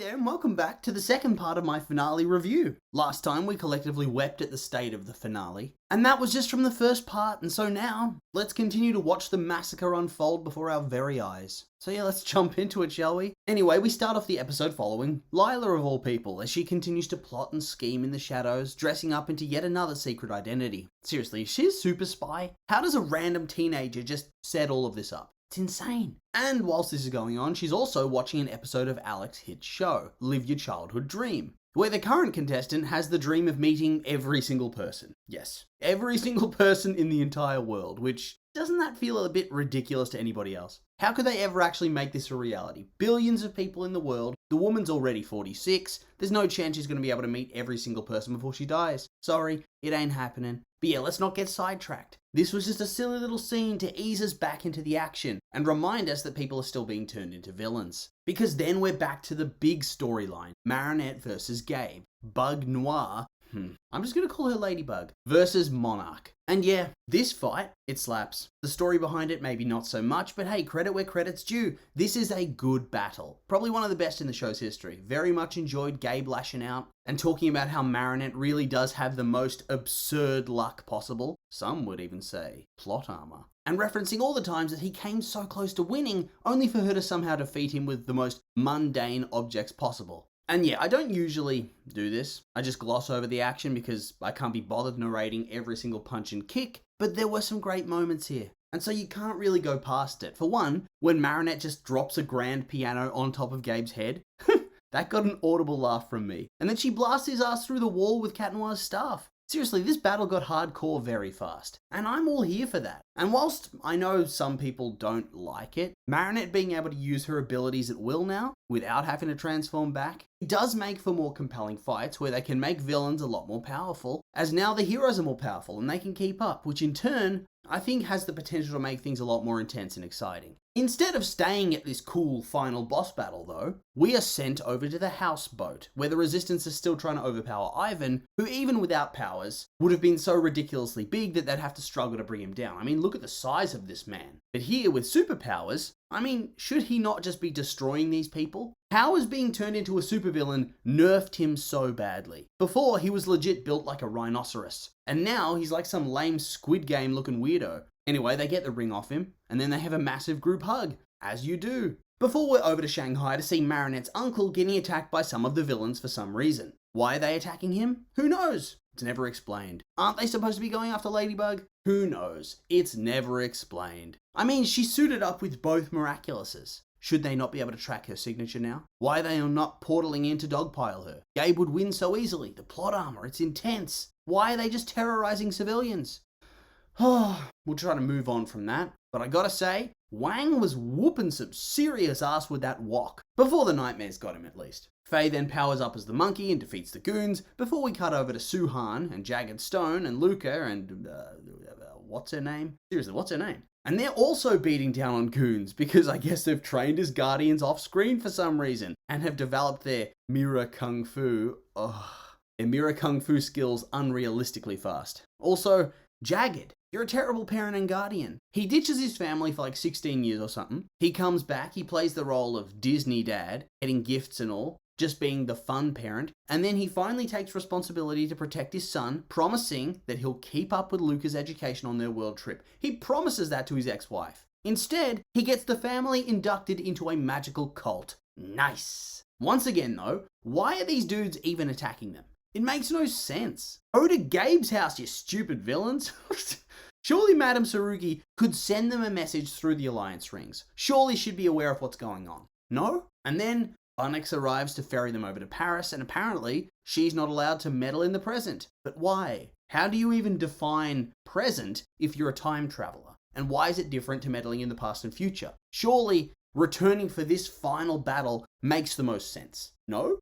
there and welcome back to the second part of my finale review. Last time we collectively wept at the state of the finale, and that was just from the first part, and so now, let's continue to watch the massacre unfold before our very eyes. So yeah, let's jump into it, shall we? Anyway, we start off the episode following Lila of all people, as she continues to plot and scheme in the shadows, dressing up into yet another secret identity. Seriously, is she a super spy? How does a random teenager just set all of this up? It's insane. And whilst this is going on, she's also watching an episode of Alex's hit show, Live Your Childhood Dream, where the current contestant has the dream of meeting every single person. Yes, every single person in the entire world, which doesn't that feel a bit ridiculous to anybody else? How could they ever actually make this a reality? Billions of people in the world, the woman's already 46, there's no chance she's going to be able to meet every single person before she dies. Sorry, it ain't happening. But yeah, let's not get sidetracked. This was just a silly little scene to ease us back into the action and remind us that people are still being turned into villains. Because then we're back to the big storyline, Marinette versus Gabe, Bug Noir, I'm just going to call her Ladybug, versus Monarch. And yeah, this fight, it slaps. The story behind it, maybe not so much, but hey, credit where credit's due. This is a good battle. Probably one of the best in the show's history. Very much enjoyed Gabe lashing out and talking about how Marinette really does have the most absurd luck possible. Some would even say plot armor. And referencing all the times that he came so close to winning, only for her to somehow defeat him with the most mundane objects possible. And yeah, I don't usually do this. I just gloss over the action because I can't be bothered narrating every single punch and kick, but there were some great moments here. And so you can't really go past it. For one, when Marinette just drops a grand piano on top of Gabe's head, that got an audible laugh from me. And then she blasts his ass through the wall with Cat Noir's staff. Seriously, this battle got hardcore very fast, and I'm all here for that. And whilst I know some people don't like it, Marinette being able to use her abilities at will now, without having to transform back, it does make for more compelling fights where they can make villains a lot more powerful, as now the heroes are more powerful and they can keep up, which in turn, I think has the potential to make things a lot more intense and exciting. Instead of staying at this cool final boss battle though, we are sent over to the houseboat, where the Resistance is still trying to overpower Ivan, who even without powers, would have been so ridiculously big that they'd have to struggle to bring him down. I mean, look at the size of this man. But here with superpowers, I mean, should he not just be destroying these people? How has being turned into a supervillain nerfed him so badly? Before, he was legit built like a rhinoceros, and now he's like some lame Squid Game looking weirdo. Anyway, they get the ring off him, and then they have a massive group hug, as you do. Before we're over to Shanghai to see Marinette's uncle getting attacked by some of the villains for some reason. Why are they attacking him? Who knows? It's never explained. Aren't they supposed to be going after Ladybug? Who knows? It's never explained. I mean, she's suited up with both Miraculouses. Should they not be able to track her signature now? Why are they not portaling in to dogpile her? Gabe would win so easily. The plot armor, it's intense. Why are they just terrorizing civilians? We'll try to move on from that. But I gotta say, Wang was whooping some serious ass with that wok. Before the nightmares got him at least. Faye then powers up as the monkey and defeats the goons, before we cut over to Suhan and Jagged Stone and Luca and, what's her name? Seriously, what's her name? And they're also beating down on goons, because I guess they've trained as guardians off screen for some reason, and have developed their Mira Kung Fu, their Mira Kung Fu skills unrealistically fast. Also, Jagged. You're a terrible parent and guardian. He ditches his family for like 16 years or something. He comes back, he plays the role of Disney dad, getting gifts and all, just being the fun parent, and then he finally takes responsibility to protect his son, promising that he'll keep up with Luca's education on their world trip. He promises that to his ex-wife. Instead, he gets the family inducted into a magical cult. Nice. Once again though, why are these dudes even attacking them? It makes no sense. Go to Gabe's house, you stupid villains. Surely Madame Sarugi could send them a message through the Alliance rings. Surely she'd be aware of what's going on. No? And then Onyx arrives to ferry them over to Paris, and apparently she's not allowed to meddle in the present. But why? How do you even define present if you're a time traveler? And why is it different to meddling in the past and future? Surely returning for this final battle makes the most sense. No?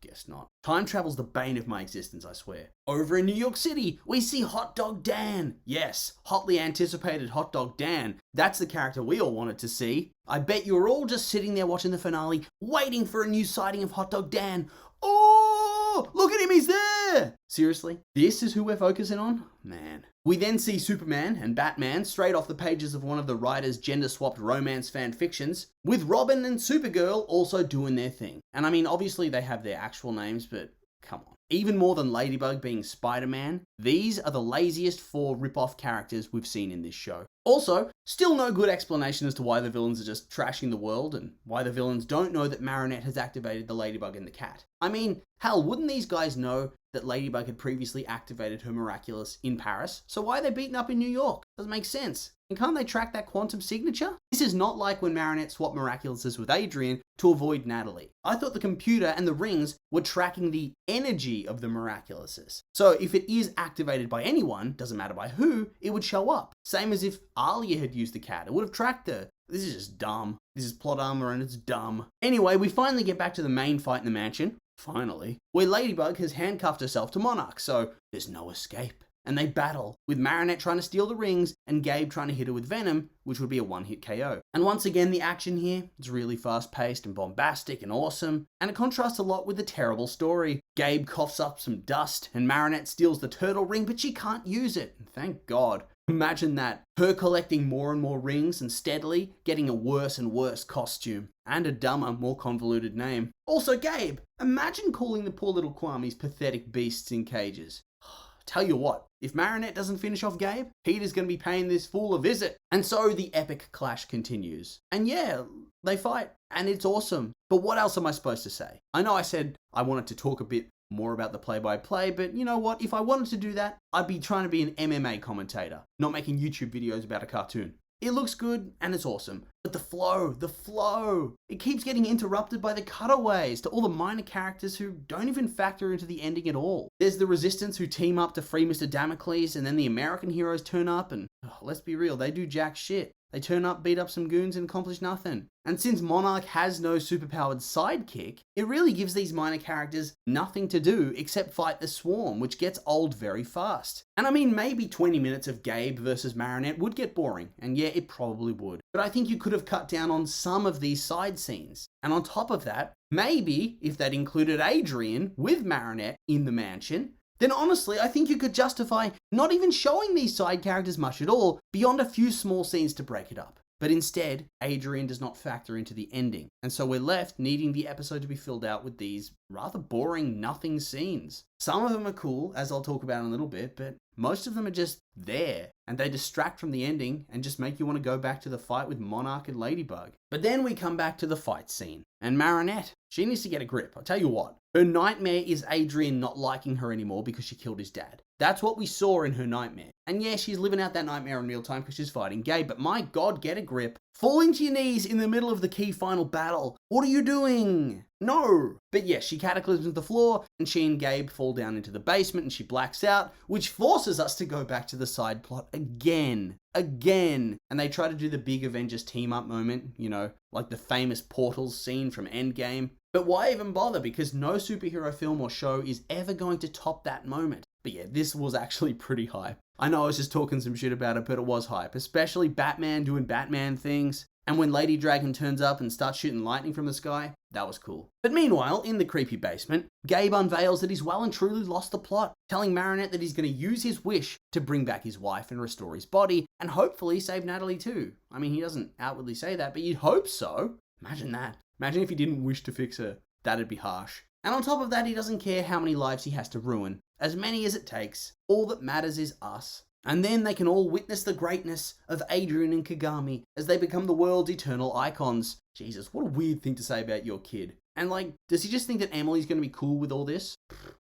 Guess not. Time travel's the bane of my existence, I swear. Over in New York City, we see Hot Dog Dan. Yes, hotly anticipated Hot Dog Dan. That's the character we all wanted to see. I bet you were all just sitting there watching the finale, waiting for a new sighting of Hot Dog Dan. Oh! Oh, look at him, he's there! Seriously? This is who we're focusing on? Man. We then see Superman and Batman straight off the pages of one of the writer's gender-swapped romance fan fictions, with Robin and Supergirl also doing their thing. And I mean, obviously they have their actual names, but come on. Even more than Ladybug being Spider-Man, these are the laziest 4 rip-off characters we've seen in this show. Also, still no good explanation as to why the villains are just trashing the world and why the villains don't know that Marinette has activated the Ladybug and the cat. I mean, hell, wouldn't these guys know that Ladybug had previously activated her Miraculous in Paris? So why are they beaten up in New York? Doesn't make sense. And can't they track that quantum signature? This is not like when Marinette swapped Miraculouses with Adrian to avoid Natalie. I thought the computer and the rings were tracking the energy of the Miraculouses. So if it is activated by anyone, doesn't matter by who, it would show up. Same as if Alia had used the cat, it would have tracked her. This is just dumb. This is plot armor and it's dumb. Anyway, we finally get back to the main fight in the mansion, finally, where Ladybug has handcuffed herself to Monarch, so there's no escape. And they battle, with Marinette trying to steal the rings and Gabe trying to hit her with Venom, which would be a one-hit KO. And once again, the action here is really fast-paced and bombastic and awesome, and it contrasts a lot with the terrible story. Gabe coughs up some dust, and Marinette steals the turtle ring, but she can't use it. Thank God. Imagine that. Her collecting more and more rings and steadily getting a worse and worse costume. And a dumber, more convoluted name. Also, Gabe, imagine calling the poor little Kwamis pathetic beasts in cages. Tell you what, if Marinette doesn't finish off Gabe, Peter's going to be paying this fool a visit. And so the epic clash continues. And yeah, they fight, and it's awesome. But what else am I supposed to say? I know I said I wanted to talk a bit more about the play-by-play, but you know what? If I wanted to do that, I'd be trying to be an MMA commentator, not making YouTube videos about a cartoon. It looks good, and it's awesome. But the flow, it keeps getting interrupted by the cutaways to all the minor characters who don't even factor into the ending at all. There's the Resistance who team up to free Mr. Damocles, and then the American heroes turn up and, let's be real, they do jack shit. They turn up, beat up some goons, and accomplish nothing. And since Monarch has no superpowered sidekick, it really gives these minor characters nothing to do except fight the Swarm, which gets old very fast. And I mean, maybe 20 minutes of Gabe versus Marinette would get boring, and yeah, it probably would. But I think you could have cut down on some of these side scenes. And on top of that, maybe if that included Adrian with Marinette in the mansion, then honestly, I think you could justify not even showing these side characters much at all, beyond a few small scenes to break it up. But instead, Adrian does not factor into the ending, and so we're left needing the episode to be filled out with these rather boring nothing scenes. Some of them are cool, as I'll talk about in a little bit, but most of them are just there, and they distract from the ending and just make you want to go back to the fight with Monarch and Ladybug. But then we come back to the fight scene, and Marinette, she needs to get a grip. I'll tell you what, her nightmare is Adrian not liking her anymore because she killed his dad. That's what we saw in her nightmare. And yeah, she's living out that nightmare in real time because she's fighting Gabe, but my God, get a grip. Falling to your knees in the middle of the key final battle. What are you doing? No. But yeah, she cataclysms the floor, and she and Gabe fall down into the basement, and she blacks out, which forces us to go back to the side plot again. And they try to do the big Avengers team up moment, you know, like the famous Portals scene from Endgame. But why even bother? Because no superhero film or show is ever going to top that moment. But yeah, this was actually pretty hype. I know I was just talking some shit about it, but it was hype. Especially Batman doing Batman things. And when Lady Dragon turns up and starts shooting lightning from the sky, that was cool. But meanwhile, in the creepy basement, Gabe unveils that he's well and truly lost the plot, telling Marinette that he's going to use his wish to bring back his wife and restore his body, and hopefully save Natalie too. I mean, he doesn't outwardly say that, but you'd hope so. Imagine that. Imagine if he didn't wish to fix her. That'd be harsh. And on top of that, he doesn't care how many lives he has to ruin. As many as it takes. All that matters is us. And then they can all witness the greatness of Adrian and Kagami as they become the world's eternal icons. Jesus, what a weird thing to say about your kid. And like, does he just think that Emily's going to be cool with all this?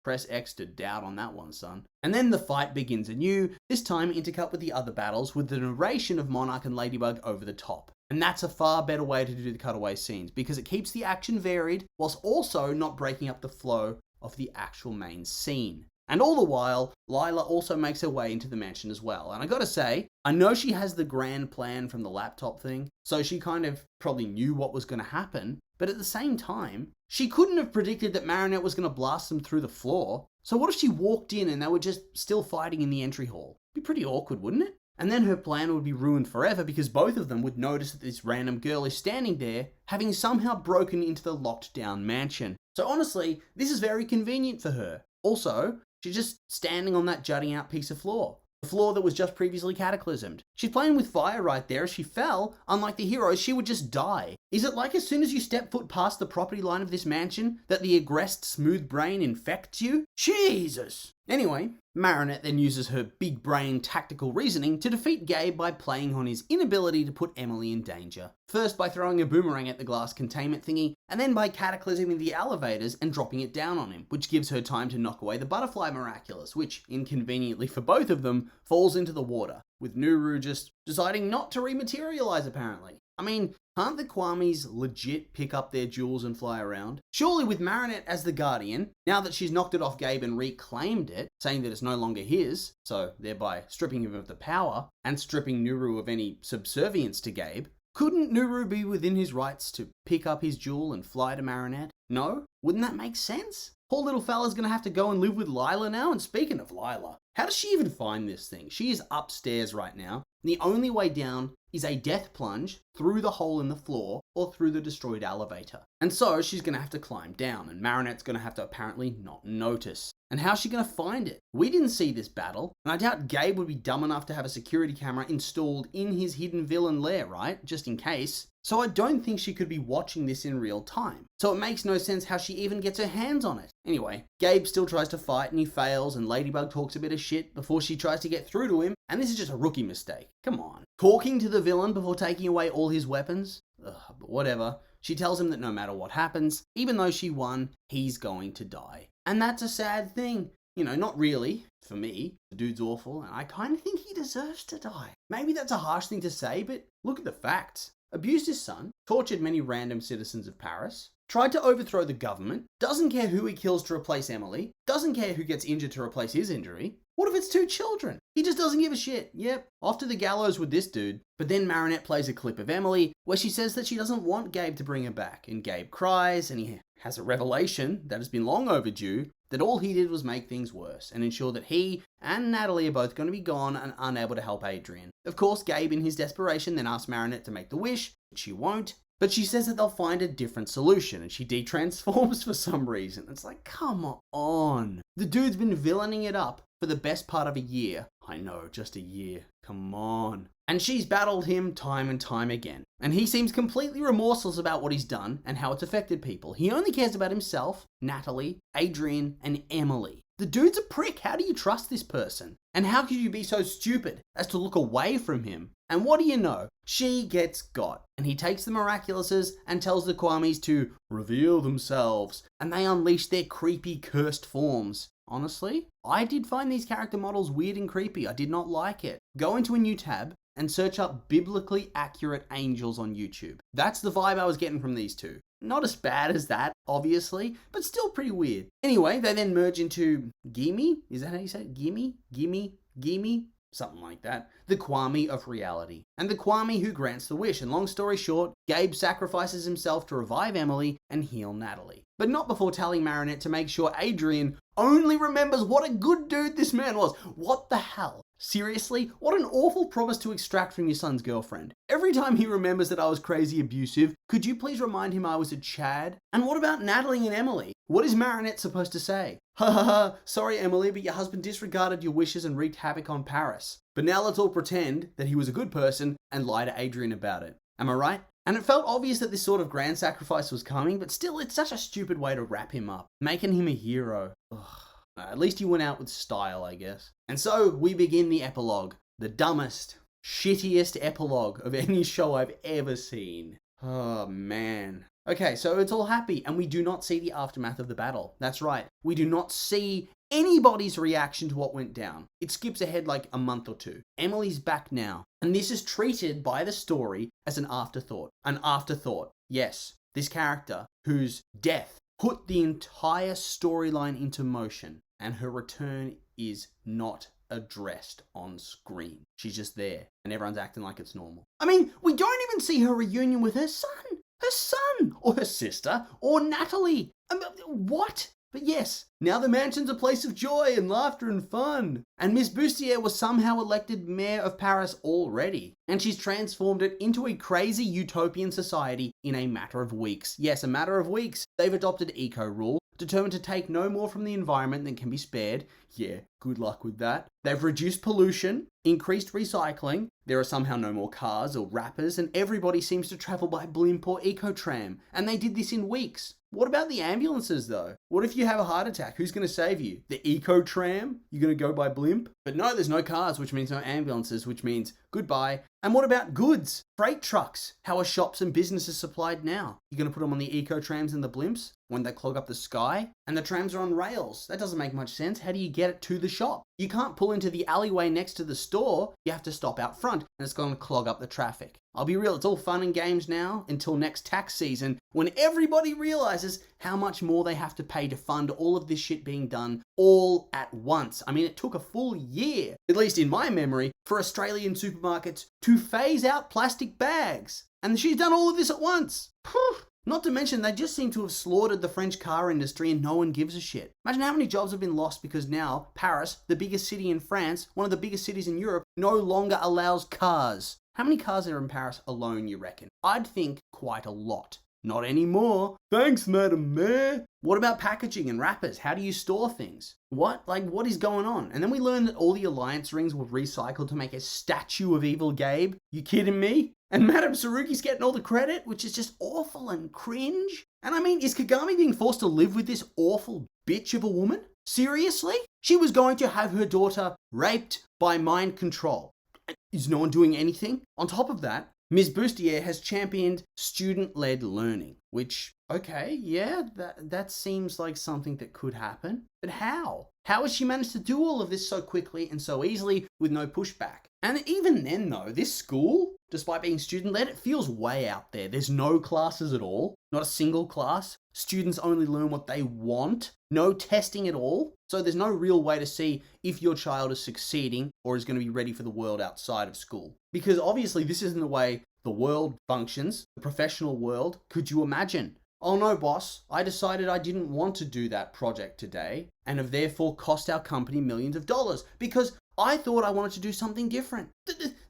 Press X to doubt on that one, son. And then the fight begins anew, this time intercut with the other battles with the narration of Monarch and Ladybug over the top. And that's a far better way to do the cutaway scenes because it keeps the action varied whilst also not breaking up the flow of the actual main scene. And all the while, Lila also makes her way into the mansion as well. And I gotta say, I know she has the grand plan from the laptop thing, so she kind of probably knew what was gonna happen, but at the same time, she couldn't have predicted that Marinette was gonna blast them through the floor. So what if she walked in and they were just still fighting in the entry hall? It'd be pretty awkward, wouldn't it? And then her plan would be ruined forever because both of them would notice that this random girl is standing there, having somehow broken into the locked down mansion. So honestly, this is very convenient for her. Also, she's just standing on that jutting out piece of floor. The floor that was just previously cataclysmed. She's playing with fire right there. If she fell, unlike the heroes, she would just die. Is it like as soon as you step foot past the property line of this mansion that the aggressed smooth brain infects you? Jesus! Anyway, Marinette then uses her big brain tactical reasoning to defeat Gabe by playing on his inability to put Emily in danger. First by throwing a boomerang at the glass containment thingy, and then by cataclysming the elevators and dropping it down on him, which gives her time to knock away the butterfly Miraculous, which, inconveniently for both of them, falls into the water, with Nuru just deciding not to rematerialize apparently. I mean, can't the Kwamis legit pick up their jewels and fly around? Surely with Marinette as the guardian, now that she's knocked it off Gabe and reclaimed it, saying that it's no longer his, so thereby stripping him of the power, and stripping Nuru of any subservience to Gabe, couldn't Nuru be within his rights to pick up his jewel and fly to Marinette? No? Wouldn't that make sense? Poor little fella's gonna have to go and live with Lila now, and speaking of Lila, how does she even find this thing? She is upstairs right now. The only way down is a death plunge through the hole in the floor or through the destroyed elevator. And so she's going to have to climb down, and Marinette's going to have to apparently not notice. And how's she going to find it? We didn't see this battle, and I doubt Gabe would be dumb enough to have a security camera installed in his hidden villain lair, right? Just in case. So I don't think she could be watching this in real time. So it makes no sense how she even gets her hands on it. Anyway, Gabe still tries to fight and he fails, and Ladybug talks a bit of shit before she tries to get through to him, and this is just a rookie mistake. Come on. Talking to the villain before taking away all his weapons? Ugh, but whatever. She tells him that no matter what happens, even though she won, he's going to die. And that's a sad thing. You know, not really, for me. The dude's awful, and I kind of think he deserves to die. Maybe that's a harsh thing to say, but look at the facts. Abused his son, tortured many random citizens of Paris, tried to overthrow the government, doesn't care who he kills to replace Emily, doesn't care who gets injured to replace his injury. What if it's two children? He just doesn't give a shit. Yep, off to the gallows with this dude. But then Marinette plays a clip of Emily where she says that she doesn't want Gabe to bring her back, and Gabe cries, and he has a revelation that has been long overdue that all he did was make things worse and ensure that he and Natalie are both going to be gone and unable to help Adrian. Of course, Gabe in his desperation then asks Marinette to make the wish, which she won't. But she says that they'll find a different solution, and she de-transforms for some reason. It's like, come on. The dude's been villaining it up for the best part of a year. I know, just a year. Come on. And she's battled him time and time again. And he seems completely remorseless about what he's done and how it's affected people. He only cares about himself, Natalie, Adrian, and Emily. The dude's a prick. How do you trust this person? And how could you be so stupid as to look away from him? And what do you know? She gets got. And he takes the Miraculouses and tells the Kwamis to reveal themselves. And they unleash their creepy, cursed forms. Honestly, I did find these character models weird and creepy. I did not like it. Go into a new tab and search up biblically accurate angels on YouTube. That's the vibe I was getting from these two. Not as bad as that, obviously, but still pretty weird. Anyway, they then merge into Gimme? Is that how you say it? Gimme? Something like that. The Kwami of reality. And the Kwami who grants the wish. And long story short, Gabe sacrifices himself to revive Emily and heal Natalie. But not before telling Marinette to make sure Adrian only remembers what a good dude this man was. What the hell? Seriously? What an awful promise to extract from your son's girlfriend. Every time he remembers that I was crazy abusive, could you please remind him I was a Chad? And what about Natalie and Emily? What is Marinette supposed to say? Ha ha ha, sorry Emily, but your husband disregarded your wishes and wreaked havoc on Paris. But now let's all pretend that he was a good person and lie to Adrian about it. Am I right? And it felt obvious that this sort of grand sacrifice was coming, but still it's such a stupid way to wrap him up, making him a hero. Ugh. At least he went out with style, I guess. And so we begin the epilogue. The dumbest, shittiest epilogue of any show I've ever seen. Oh man. Okay, so it's all happy and we do not see the aftermath of the battle. That's right. We do not see anybody's reaction to what went down. It skips ahead like a month or two. Emily's back now. And this is treated by the story as an afterthought. An afterthought. Yes, this character whose death put the entire storyline into motion, and her return is not addressed on screen. She's just there, and everyone's acting like it's normal. I mean, we don't even see her reunion with her son, or her sister, or Natalie. What? But yes, now the mansion's a place of joy and laughter and fun. And Miss Bustier was somehow elected mayor of Paris already. And she's transformed it into a crazy utopian society in a matter of weeks. Yes, a matter of weeks. They've adopted eco rule, determined to take no more from the environment than can be spared. Yeah, good luck with that. They've reduced pollution, increased recycling. There are somehow no more cars or rappers, and everybody seems to travel by blimp or eco-tram. And they did this in weeks. What about the ambulances though? What if you have a heart attack? Who's going to save you? The eco-tram? You're going to go by blimp? But no, there's no cars, which means no ambulances, which means goodbye. And what about goods? Freight trucks? How are shops and businesses supplied now? You're going to put them on the eco-trams and the blimps when they clog up the sky? And the trams are on rails. That doesn't make much sense. How do you get it to the shop? You can't pull into the alleyway next to the store. You have to stop out front, and it's going to clog up the traffic. I'll be real, it's all fun and games now until next tax season when everybody realizes how much more they have to pay to fund all of this shit being done all at once. I mean, it took a full year, at least in my memory, for Australian supermarkets to phase out plastic bags. And she's done all of this at once. Not to mention, they just seem to have slaughtered the French car industry and no one gives a shit. Imagine how many jobs have been lost because now Paris, the biggest city in France, one of the biggest cities in Europe, no longer allows cars. How many cars are in Paris alone, you reckon? I'd think quite a lot. Not anymore. Thanks, Madam Mayor. What about packaging and wrappers? How do you store things? What is going on? And then we learned that all the alliance rings were recycled to make a statue of evil Gabe. You kidding me? And Madame Saruki's getting all the credit, which is just awful and cringe. And I mean, is Kagami being forced to live with this awful bitch of a woman? Seriously? She was going to have her daughter raped by mind control. Is no one doing anything? On top of that, Ms. Bustier has championed student-led learning, which, okay, yeah, that seems like something that could happen. But how? How has she managed to do all of this so quickly and so easily with no pushback? And even then though, this school, despite being student-led, it feels way out there. There's no classes at all, not a single class. Students only learn what they want, no testing at all. So there's no real way to see if your child is succeeding or is going to be ready for the world outside of school. Because obviously this isn't the way the world functions, the professional world. Could you imagine? Oh no, boss, I decided I didn't want to do that project today and have therefore cost our company millions of dollars because I thought I wanted to do something different.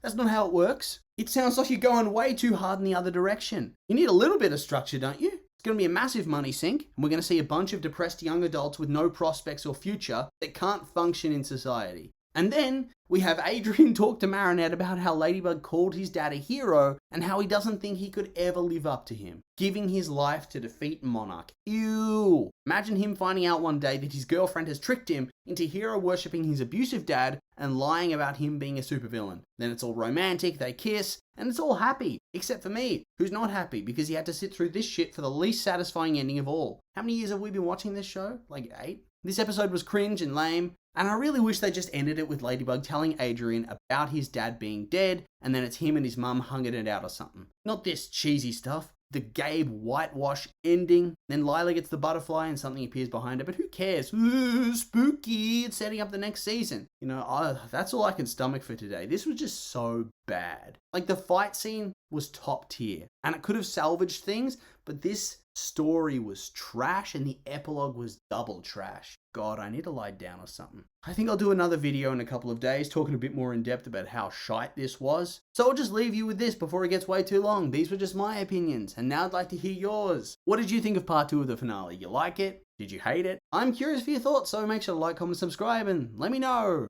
That's not how it works. It sounds like you're going way too hard in the other direction. You need a little bit of structure, don't you? It's going to be a massive money sink, and we're going to see a bunch of depressed young adults with no prospects or future that can't function in society. And then we have Adrian talk to Marinette about how Ladybug called his dad a hero and how he doesn't think he could ever live up to him, giving his life to defeat Monarch. Ew! Imagine him finding out one day that his girlfriend has tricked him into hero worshipping his abusive dad and lying about him being a supervillain. Then it's all romantic, they kiss, and it's all happy, except for me, who's not happy because he had to sit through this shit for the least satisfying ending of all. How many years have we been watching this show? Like 8? This episode was cringe and lame, and I really wish they just ended it with Ladybug telling Adrian about his dad being dead, and then it's him and his mum hunging it out or something. Not this cheesy stuff. The Gabe whitewash ending, then Lila gets the butterfly and something appears behind her, but who cares? Ooh, spooky, it's setting up the next season. You know, that's all I can stomach for today. This was just so bad. Like, the fight scene was top tier, and it could have salvaged things, but this story was trash, and the epilogue was double trash. God, I need to lie down or something. I think I'll do another video in a couple of days talking a bit more in depth about how shite this was. So I'll just leave you with this before it gets way too long. These were just my opinions, and now I'd like to hear yours. What did you think of part 2 of the finale? You like it? Did you hate it? I'm curious for your thoughts, so make sure to like, comment, subscribe, and let me know.